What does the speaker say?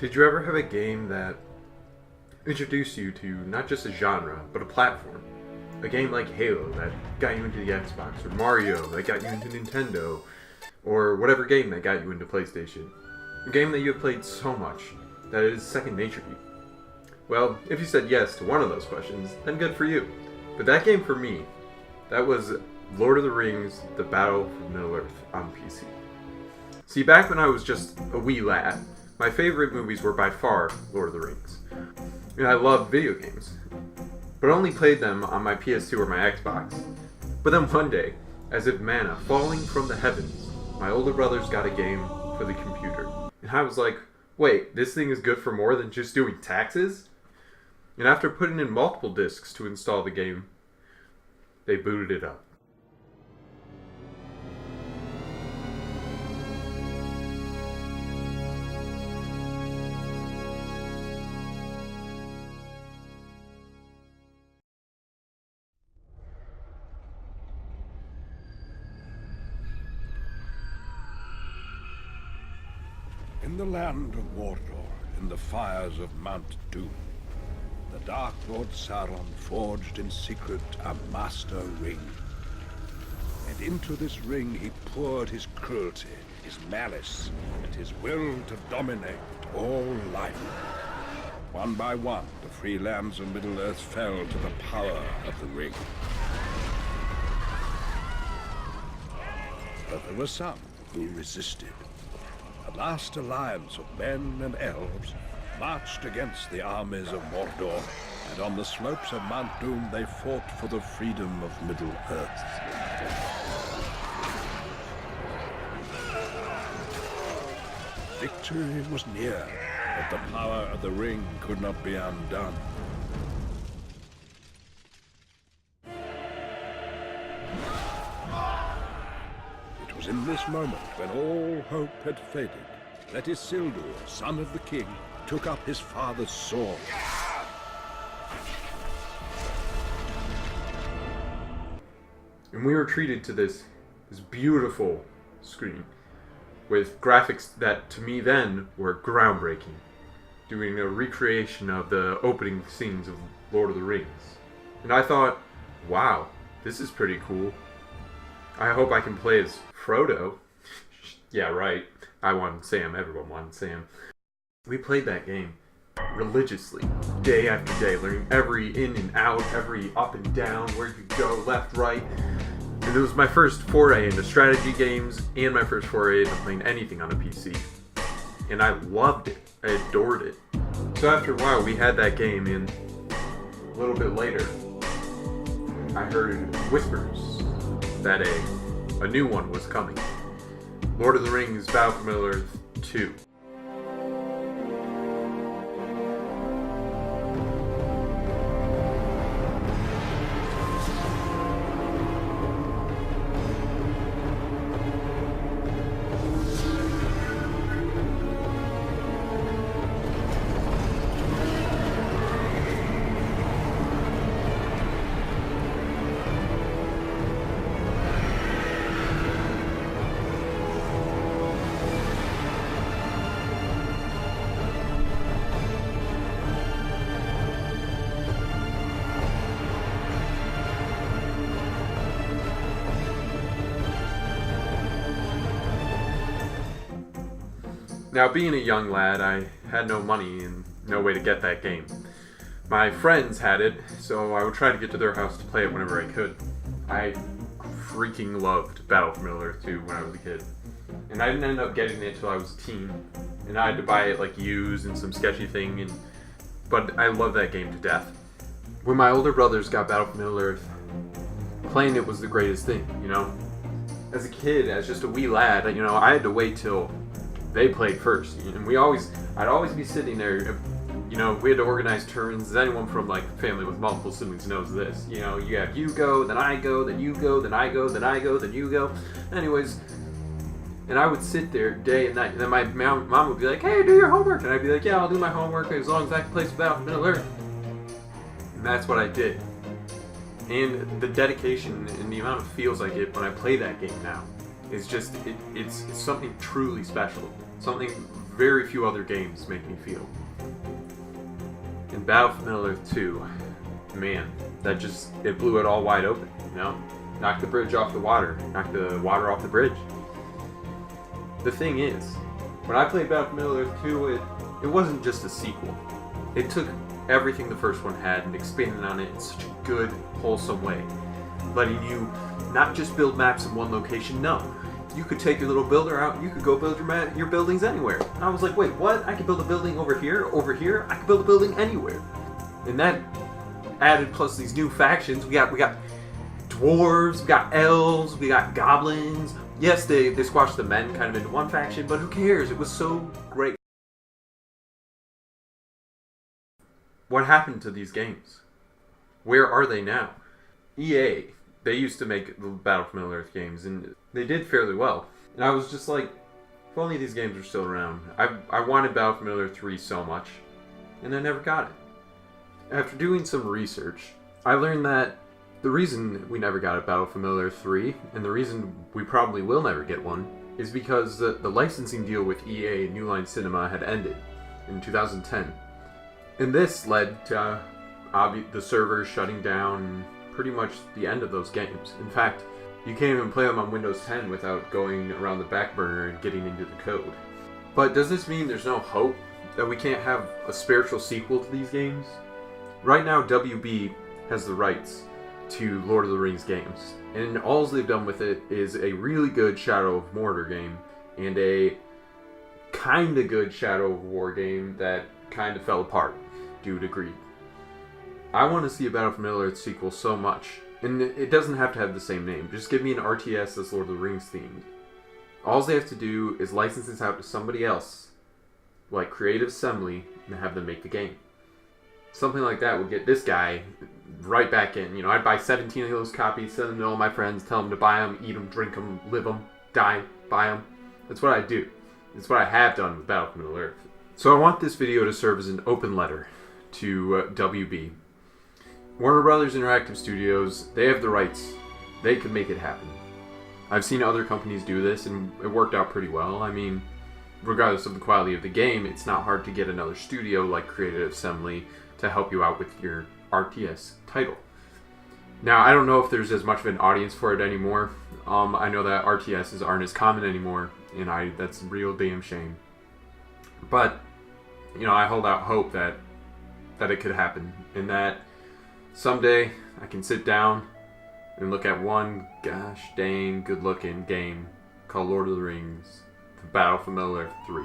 Did you ever have a game that introduced you to not just a genre, but a platform? A game like Halo that got you into the Xbox, or Mario that got you into Nintendo, or whatever game that got you into PlayStation. A game that you have played so much that it is second nature to you. Well, if you said yes to one of those questions, then good for you. But that game for me, that was Lord of the Rings: The Battle for Middle-earth on PC. See, back when I was just a wee lad, my favorite movies were by far Lord of the Rings. And I loved video games, but only played them on my PS2 or my Xbox. But then one day, as if manna falling from the heavens, my older brothers got a game for the computer. And I was like, wait, this thing is good for more than just doing taxes? And after putting in multiple discs to install the game, they booted it up. In the land of Mordor, in the fires of Mount Doom, the Dark Lord Sauron forged in secret a master ring. And into this ring he poured his cruelty, his malice, and his will to dominate all life. One by one, the free lands of Middle-earth fell to the power of the ring. But there were some who resisted. A last alliance of men and elves marched against the armies of Mordor, and on the slopes of Mount Doom they fought for the freedom of Middle-earth. Victory was near, but the power of the ring could not be undone. It was in this moment, when all hope had faded, that Isildur, son of the king, took up his father's sword. And we were treated to this beautiful screen with graphics that to me then were groundbreaking, doing a recreation of the opening scenes of Lord of the Rings. And I thought, wow, this is pretty cool. I hope I can play as Frodo. Yeah, right. I wanted Sam. Everyone wanted Sam. We played that game religiously, day after day, learning every in and out, every up and down, where you go, left, right. And it was my first foray into strategy games and my first foray into playing anything on a PC. And I loved it. I adored it. So after a while, we had that game, and a little bit later, I heard whispers that a new one was coming. Lord of the Rings: Battle for Middle-earth 2. Now, being a young lad, I had no money and no way to get that game. My friends had it, so I would try to get to their house to play it whenever I could. I freaking loved Battle for Middle-earth 2 when I was a kid. And I didn't end up getting it until I was a teen. And I had to buy it like used and some sketchy thing, but I love that game to death. When my older brothers got Battle for Middle-earth, playing it was the greatest thing, you know? As a kid, as just a wee lad, you know, I had to wait till they played first, and I'd always be sitting there, you know, we had to organize turns. As anyone from, like, family with multiple siblings knows this, you know, you have you go, then I go, then you go, then I go, then I go, then you go. Anyways, and I would sit there day and night, and then my mom would be like, hey, do your homework, and I'd be like, yeah, I'll do my homework as long as I can play some Battle for Middle-earth. And that's what I did. And the dedication and the amount of feels I get when I play that game now is just, it's something truly special. Something very few other games make me feel. In Battle for Middle-earth 2, man, it blew it all wide open, you know? Knocked the bridge off the water, knocked the water off the bridge. The thing is, when I played Battle for Middle-earth 2, it wasn't just a sequel. It took everything the first one had and expanded on it in such a good, wholesome way. Letting you not just build maps in one location, no. You could take your little builder out and you could go build your buildings anywhere. And I was like, wait, what? I could build a building over here, I could build a building anywhere. And that added plus these new factions. We got dwarves, we got elves, we got goblins. Yes, they squashed the men kind of into one faction, but who cares? It was so great. What happened to these games? Where are they now? EA, they used to make the Battle for Middle-earth games, and they did fairly well. And I was just like, if only these games were still around. I wanted Battle for Middle-earth 3 so much, and I never got it. After doing some research, I learned that the reason we never got a Battle for Middle-earth 3, and the reason we probably will never get one, is because the licensing deal with EA and New Line Cinema had ended in 2010. And this led to the servers shutting down and pretty much the end of those games. In fact, you can't even play them on Windows 10 without going around the back burner and getting into the code. But does this mean there's no hope that we can't have a spiritual sequel to these games? Right now, WB has the rights to Lord of the Rings games, and all they've done with it is a really good Shadow of Mordor game and a kinda good Shadow of War game that kinda fell apart due to greed. I want to see a Battle for Middle-earth sequel so much, and it doesn't have to have the same name. Just give me an RTS that's Lord of the Rings themed. All they have to do is license this out to somebody else, like Creative Assembly, and have them make the game. Something like that would get this guy right back in. You know, I'd buy 17 of those copies, send them to all my friends, tell them to buy them, eat them, drink them, live them, die, buy them. That's what I do. That's what I have done with Battle for Middle-earth. So I want this video to serve as an open letter to WB. Warner Brothers Interactive Studios, they have the rights. They can make it happen. I've seen other companies do this, and it worked out pretty well. I mean, regardless of the quality of the game, it's not hard to get another studio like Creative Assembly to help you out with your RTS title. Now, I don't know if there's as much of an audience for it anymore. I know that RTSs aren't as common anymore, and that's a real damn shame. But, you know, I hold out hope that it could happen, and that someday I can sit down and look at one gosh dang good looking game called Lord of the Rings, The Battle for Middle-earth 3.